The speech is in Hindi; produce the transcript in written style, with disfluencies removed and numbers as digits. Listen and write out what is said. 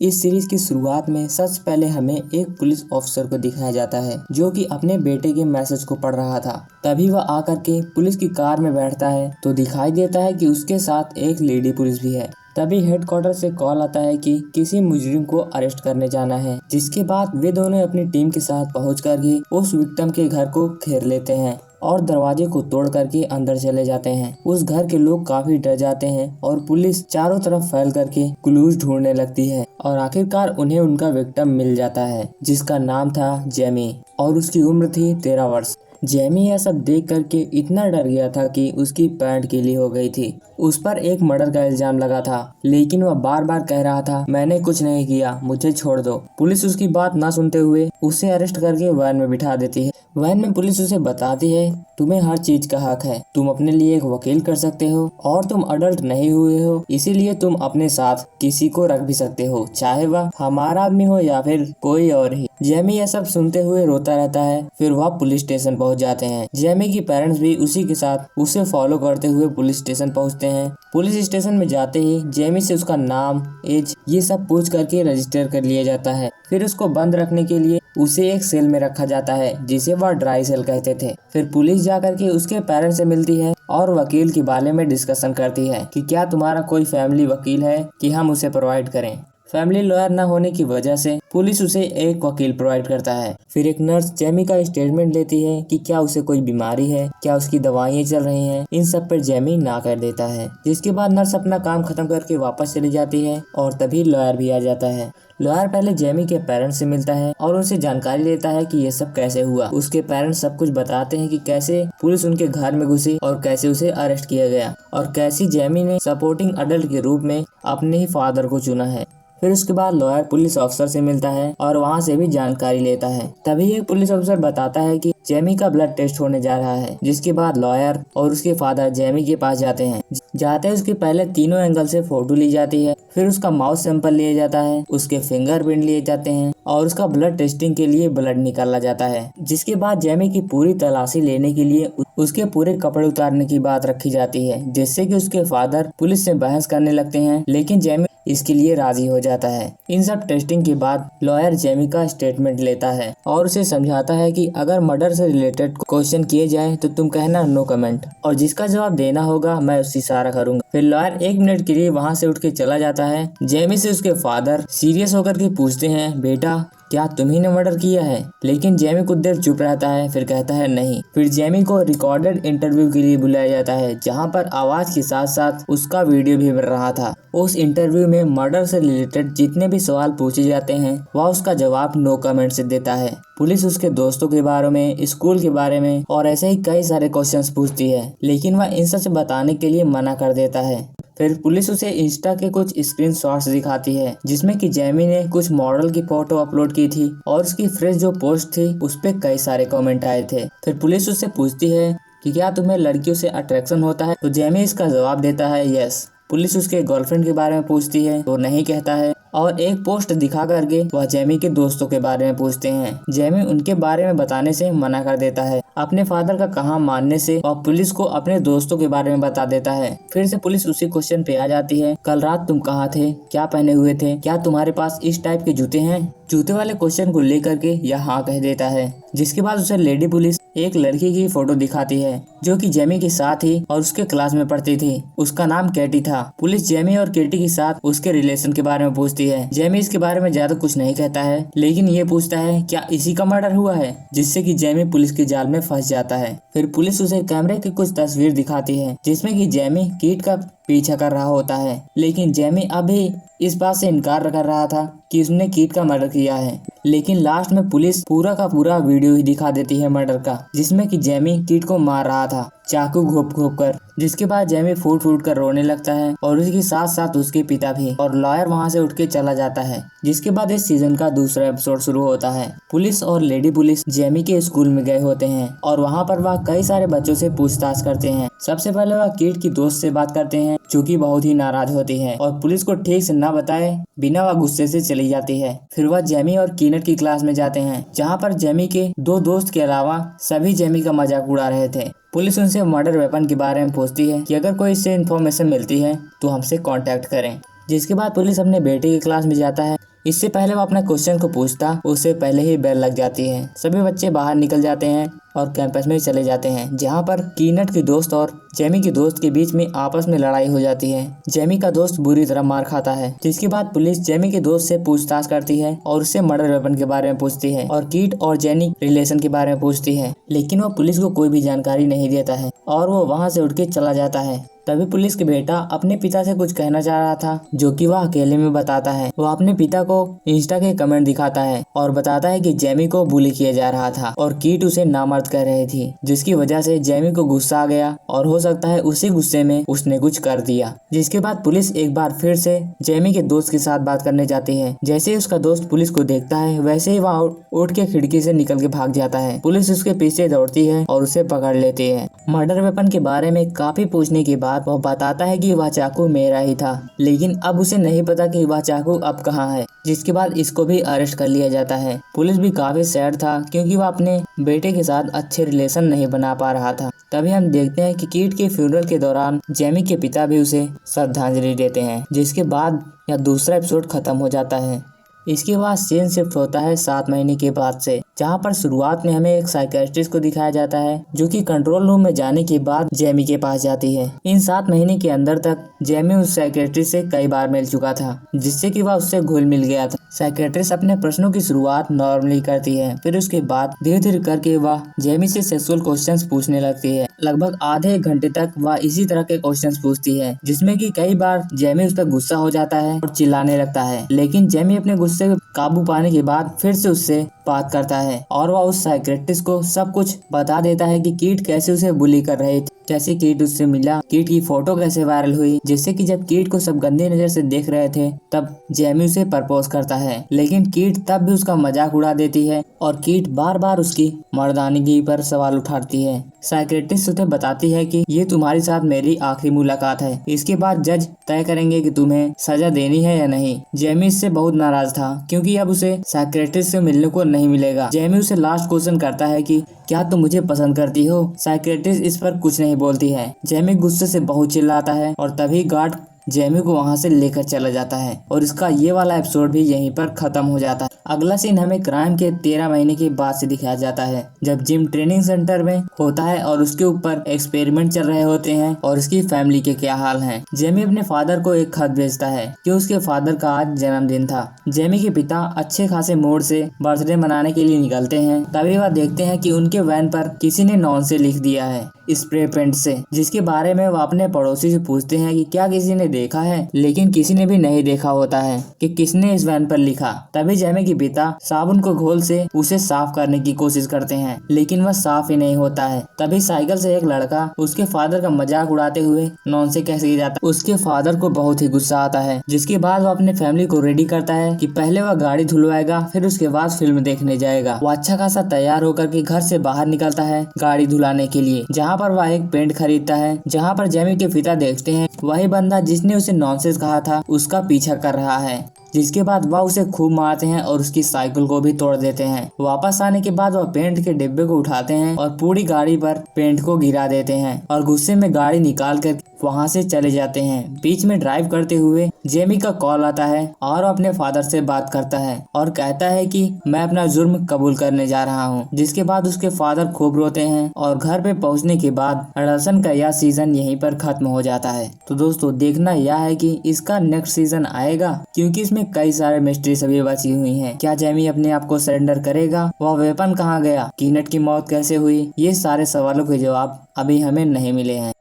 इस सीरीज की शुरुआत में सबसे पहले हमें एक पुलिस ऑफिसर को दिखाया जाता है जो कि अपने बेटे के मैसेज को पढ़ रहा था। तभी वह आकर के पुलिस की कार में बैठता है तो दिखाई देता है कि उसके साथ एक लेडी पुलिस भी है। तभी हेडक्वार्टर से कॉल आता है कि किसी मुजरिम को अरेस्ट करने जाना है, जिसके बाद वे दोनों अपनी टीम के साथ पहुँच करके उस विक्टिम के घर को घेर लेते हैं और दरवाजे को तोड़ करके अंदर चले जाते हैं। उस घर के लोग काफी डर जाते हैं और पुलिस चारों तरफ फैल करके क्लूज ढूंढने लगती है और आखिरकार उन्हें उनका विक्टिम मिल जाता है, जिसका नाम था जेमी और उसकी उम्र थी 13 वर्ष। जेमी यह सब देख करके इतना डर गया था कि उसकी पैंट गीली हो गई थी। उस पर एक मर्डर का इल्जाम लगा था, लेकिन वह बार बार कह रहा था, मैंने कुछ नहीं किया, मुझे छोड़ दो। पुलिस उसकी बात ना सुनते हुए उसे अरेस्ट करके वैन में बिठा देती है। वैन में पुलिस उसे बताती है, तुम्हें हर चीज का हक है, तुम अपने लिए एक वकील कर सकते हो और तुम अडल्ट नहीं हुए हो, इसीलिए तुम अपने साथ किसी को रख भी सकते हो, चाहे वह हमारा आदमी हो या फिर कोई और ही। जेमी यह सब सुनते हुए रोता रहता है। फिर वह पुलिस स्टेशन पहुंच जाते हैं। जेमी की पेरेंट्स भी उसी के साथ उसे फॉलो करते हुए पुलिस स्टेशन पहुंचते हैं। पुलिस स्टेशन में जाते ही जेमी से उसका नाम, एज ये सब पूछ करके रजिस्टर कर लिया जाता है। फिर उसको बंद रखने के लिए उसे एक सेल में रखा जाता है, जिसे वह ड्राई सेल कहते थे। फिर पुलिस जाकर के उसके पेरेंट्स से मिलती है और वकील के बारे में डिस्कशन करती है कि क्या तुम्हारा कोई फैमिली वकील है कि हम उसे प्रोवाइड करें। फैमिली लॉयर न होने की वजह से पुलिस उसे एक वकील प्रोवाइड करता है। फिर एक नर्स जेमी का स्टेटमेंट लेती है कि क्या उसे कोई बीमारी है, क्या उसकी दवाइयाँ चल रही हैं। इन सब पर जेमी ना कर देता है, जिसके बाद नर्स अपना काम खत्म करके वापस चली जाती है और तभी लॉयर भी आ जाता है। लॉयर पहले जेमी के पेरेंट्स से मिलता है और उनसे जानकारी लेता है कि ये सब कैसे हुआ। उसके पेरेंट्स सब कुछ बताते हैं कि कैसे पुलिस उनके घर में घुसी और कैसे उसे अरेस्ट किया गया और कैसे जेमी ने सपोर्टिंग अडल्ट के रूप में अपने ही फादर को चुना है। फिर उसके बाद लॉयर पुलिस ऑफिसर से मिलता है और वहाँ से भी जानकारी लेता है। तभी एक पुलिस ऑफिसर बताता है कि जेमी का ब्लड टेस्ट होने जा रहा है, जिसके बाद लॉयर और उसके फादर जेमी के पास जाते हैं। उसके पहले तीनों एंगल से फोटो ली जाती है। फिर उसका माउथ सैंपल लिया जाता है, उसके फिंगरप्रिंट लिए जाते हैं और उसका ब्लड टेस्टिंग के लिए ब्लड निकाला जाता है। जिसके बाद जेमी की पूरी तलाशी लेने के लिए उसके पूरे कपड़े उतारने की बात रखी जाती है, जिससे कि उसके फादर पुलिस से बहस करने लगते हैं, लेकिन जेमी इसके लिए राजी हो जाता है। इन सब टेस्टिंग के बाद लॉयर जेमी का स्टेटमेंट लेता है और उसे समझाता है कि अगर मर्डर से रिलेटेड क्वेश्चन किए जाए तो तुम कहना नो कमेंट, और जिसका जवाब देना होगा मैं उससे इशारा करूंगा। फिर लॉयर 1 मिनट के लिए वहाँ से उठ के चला जाता है। जेमी से उसके फादर सीरियस होकर के पूछते हैं, बेटा क्या तुम्ही ने मर्डर किया है? लेकिन जेमी कुछ देर चुप रहता है, फिर कहता है नहीं। फिर जेमी को रिकॉर्डेड इंटरव्यू के लिए बुलाया जाता है, जहां पर आवाज के साथ साथ उसका वीडियो भी बन रहा था। उस इंटरव्यू में मर्डर से रिलेटेड जितने भी सवाल पूछे जाते हैं वह उसका जवाब नो कमेंट से देता है। पुलिस उसके दोस्तों के बारे में, स्कूल के बारे में और ऐसे ही कई सारे क्वेश्चंस पूछती है, लेकिन वह इन सब से बताने के लिए मना कर देता है। फिर पुलिस उसे इंस्टा के कुछ स्क्रीनशॉट्स दिखाती है, जिसमें कि जेमी ने कुछ मॉडल की फोटो अपलोड की थी और उसकी फ्रेश जो पोस्ट थी उस पे कई सारे कमेंट आए थे। फिर पुलिस उससे पूछती है कि क्या तुम्हें लड़कियों से अट्रैक्शन होता है, तो जेमी इसका जवाब देता है यस। पुलिस उसके गर्लफ्रेंड के बारे में पूछती है तो नहीं कहता है, और एक पोस्ट दिखा करके वह जेमी के दोस्तों के बारे में पूछते हैं। जेमी उनके बारे में बताने से मना कर देता है, अपने फादर का कहा मानने से, और पुलिस को अपने दोस्तों के बारे में बता देता है। फिर से पुलिस उसी क्वेश्चन पे आ जाती है, कल रात तुम कहाँ थे, क्या पहने हुए थे, क्या तुम्हारे पास इस टाइप के जूते हैं? जूते वाले क्वेश्चन को लेकर के यह हाँ कह देता है। जिसके बाद उसे लेडी पुलिस एक लड़की की फोटो दिखाती है जो कि जेमी के साथ ही और उसके क्लास में पढ़ती थी। उसका नाम केटी था। पुलिस जेमी और केटी के साथ उसके रिलेशन के बारे में पूछती है। जेमी इसके बारे में ज्यादा कुछ नहीं कहता है, लेकिन ये पूछता है क्या इसी का मर्डर हुआ है, जिससे कि जेमी पुलिस के जाल में फंस जाता है। फिर पुलिस उसे कैमरे की कुछ तस्वीर दिखाती है, जिसमें कि जेमी कीट का पीछा कर रहा होता है, लेकिन जेमी अभी इस बात से इनकार कर रहा था कि उसने कीट का मर्डर किया है। लेकिन लास्ट में पुलिस पूरा का पूरा वीडियो ही दिखा देती है मर्डर का, जिसमें कि जेमी कीट को मार रहा था चाकू घोप घोप कर। जिसके बाद जेमी फूट फूट कर रोने लगता है और उसके साथ साथ उसके पिता भी, और लॉयर वहां से उठ के चला जाता है। जिसके बाद इस सीजन का दूसरा एपिसोड शुरू होता है। पुलिस और लेडी पुलिस जेमी के स्कूल में गए होते हैं और वहाँ पर वह कई सारे बच्चों से पूछताछ करते हैं। सबसे पहले वह कीट की दोस्त से बात करते हैं, जो कि बहुत ही नाराज होती है और पुलिस को ठीक से न बताए बिना वह गुस्से से चली जाती है। फिर वह जेमी और कीनट की क्लास में जाते हैं, जहाँ पर जेमी के 2 दोस्त के अलावा सभी जेमी का मजाक उड़ा रहे थे। पुलिस उनसे मर्डर वेपन के बारे में पूछती है कि अगर कोई इससे इन्फॉर्मेशन मिलती है तो हमसे कांटेक्ट करें। जिसके बाद पुलिस अपने बेटे की क्लास में जाता है। इससे पहले वो अपना क्वेश्चन को पूछता उससे पहले ही बेल लग जाती है। सभी बच्चे बाहर निकल जाते हैं और कैंपस में चले जाते हैं, जहां पर कीनट के दोस्त और जेमी के दोस्त के बीच में आपस में लड़ाई हो जाती है। जेमी का दोस्त बुरी तरह मार खाता है, जिसके बाद पुलिस जेमी के दोस्त से पूछताछ करती है और उससे मर्डर वेपन के बारे में पूछती है और कीट और जेनी रिलेशन के बारे में पूछती है, लेकिन वो पुलिस को कोई भी जानकारी नहीं देता है और वो वहाँ से उठ के चला जाता है। तभी पुलिस के बेटा अपने पिता से कुछ कहना चाह रहा था, जो कि वह अकेले में बताता है। वह अपने पिता को इंस्टा के कमेंट दिखाता है और बताता है कि जेमी को बुली किया जा रहा था और कीट उसे नामर्द कह रही थी, जिसकी वजह से जेमी को गुस्सा आ गया और हो सकता है उसी गुस्से में उसने कुछ कर दिया। जिसके बाद पुलिस एक बार फिर से जेमी के दोस्त के साथ बात करने जाती है। जैसे ही उसका दोस्त पुलिस को देखता है, वैसे ही वह उठ के खिड़की से निकल के भाग जाता है। पुलिस उसके पीछे दौड़ती है और उसे पकड़ लेती है। मर्डर वेपन के बारे में काफी पूछने के बाद वह बताता है कि वह चाकू मेरा ही था, लेकिन अब उसे नहीं पता कि वह चाकू अब कहाँ है। जिसके बाद इसको भी अरेस्ट कर लिया जाता है। पुलिस भी काफी सैड था, क्योंकि वह अपने बेटे के साथ अच्छे रिलेशन नहीं बना पा रहा था। तभी हम देखते हैं कि कीट के फ्यूनरल के दौरान जेमी के पिता भी उसे श्रद्धांजलि देते हैं। जिसके बाद यह दूसरा एपिसोड खत्म हो जाता है। इसके बाद सीन शिफ्ट होता है 7 महीने के बाद से, जहां पर शुरुआत में हमें एक साइकियाट्रिस्ट को दिखाया जाता है, जो कि कंट्रोल रूम में जाने के बाद जेमी के पास जाती है। इन 7 महीने के अंदर तक जेमी उस साइकियाट्रिस्ट से कई बार मिल चुका था, जिससे कि वह उससे घुल मिल गया था। साइकियाट्रिस्ट अपने प्रश्नों की शुरुआत नॉर्मली करती है, फिर उसके बाद धीरे धीरे करके वह जेमी से सेक्सुअल क्वेश्चंस पूछने लगती है। लगभग आधे 1 घंटे तक वह इसी तरह के क्वेश्चंस पूछती है, जिसमें कि कई बार जेमी उस पर गुस्सा हो जाता है और चिल्लाने लगता है। लेकिन जेमी अपने गुस्से पे काबू पाने के बाद फिर से उससे बात करता है और वह उस साइकियाट्रिस्ट को सब कुछ बता देता है कि कीट कैसे उसे बुली कर रही थी, जैसे कीट उससे मिला, कीट की फोटो कैसे वायरल हुई, जिससे कि जब कीट को सब गंदी नजर से देख रहे थे तब जेमी उसे प्रपोज करता है। लेकिन कीट तब भी उसका मजाक उड़ा देती है और कीट बार बार उसकी मर्दानगी पर सवाल उठाती है। साइकियाट्रिस्ट उसे बताती है कि ये तुम्हारे साथ मेरी आखिरी मुलाकात है, इसके बाद जज तय करेंगे कि तुम्हें सजा देनी है या नहीं। जेमी इससे बहुत नाराज था, क्योंकि अब उसे साइकियाट्रिस्ट से मिलने को नहीं मिलेगा। जेमी उसे लास्ट क्वेश्चन करता है कि क्या तुम मुझे पसंद करती हो? साइकियाट्रिस्ट इस पर कुछ नहीं बोलती है। जेमी गुस्से से बहुत चिल्लाता है और तभी गार्ड जेमी को वहां से लेकर चला जाता है और इसका ये वाला एपिसोड भी यहीं पर खत्म हो जाता है। अगला सीन हमें क्राइम के 13 महीने के बाद से दिखाया जाता है, जब जिम ट्रेनिंग सेंटर में होता है और उसके ऊपर एक्सपेरिमेंट चल रहे होते हैं और उसकी फैमिली के क्या हाल हैं। जेमी अपने फादर को एक खत भेजता है कि उसके फादर का आज जन्मदिन था। जेमी के पिता अच्छे खासे मूड से बर्थडे मनाने के लिए निकलते हैं। तभी वह देखते हैं कि उनके वैन पर किसी ने नॉन से लिख दिया है स्प्रे पेंट से, जिसके बारे में वो अपने पड़ोसी से पूछते हैं कि क्या किसी ने देखा है, लेकिन किसी ने भी नहीं देखा होता है कि किसने इस वैन पर लिखा। तभी जेमी के पिता साबुन को घोल से उसे साफ करने की कोशिश करते हैं, लेकिन वह साफ ही नहीं होता है। तभी साइकिल से एक लड़का उसके फादर का मजाक उड़ाते हुए नॉन से कह जाता है। उसके फादर को बहुत ही गुस्सा आता है, जिसके बाद वो अपने फैमिली को रेडी करता है कि पहले वह गाड़ी धुलवाएगा, फिर उसके बाद फिल्म देखने जाएगा। वो अच्छा खासा तैयार होकर के घर से बाहर निकलता है गाड़ी धुलाने के लिए, जहाँ पर वह एक पेंट खरीदता है। जहाँ पर जेमी के पिता देखते हैं वही बंदा जिसने उसे नॉनसेंस कहा था उसका पीछा कर रहा है, जिसके बाद वह उसे खूब मारते हैं और उसकी साइकिल को भी तोड़ देते हैं। वापस आने के बाद वह पेंट के डिब्बे को उठाते हैं और पूरी गाड़ी पर पेंट को गिरा देते हैं और गुस्से में गाड़ी निकाल कर वहां से चले जाते हैं। बीच में ड्राइव करते हुए जेमी का कॉल आता है और वो अपने फादर से बात करता है और कहता है कि मैं अपना जुर्म कबूल करने जा रहा हूँ। जिसके बाद उसके फादर खूब रोते हैं और घर पे पहुँचने के बाद एडल्सन का यह सीजन यहीं पर खत्म हो जाता है। तो दोस्तों देखना यह है कि इसका नेक्स्ट सीजन आएगा, क्योंकि इसमें कई सारे मिस्ट्री सभी बची हुई हैं। क्या जेमी अपने आप को सरेंडर करेगा? वह वेपन कहाँ गया? कीनट की मौत कैसे हुई? ये सारे सवालों के जवाब अभी हमें नहीं मिले हैं।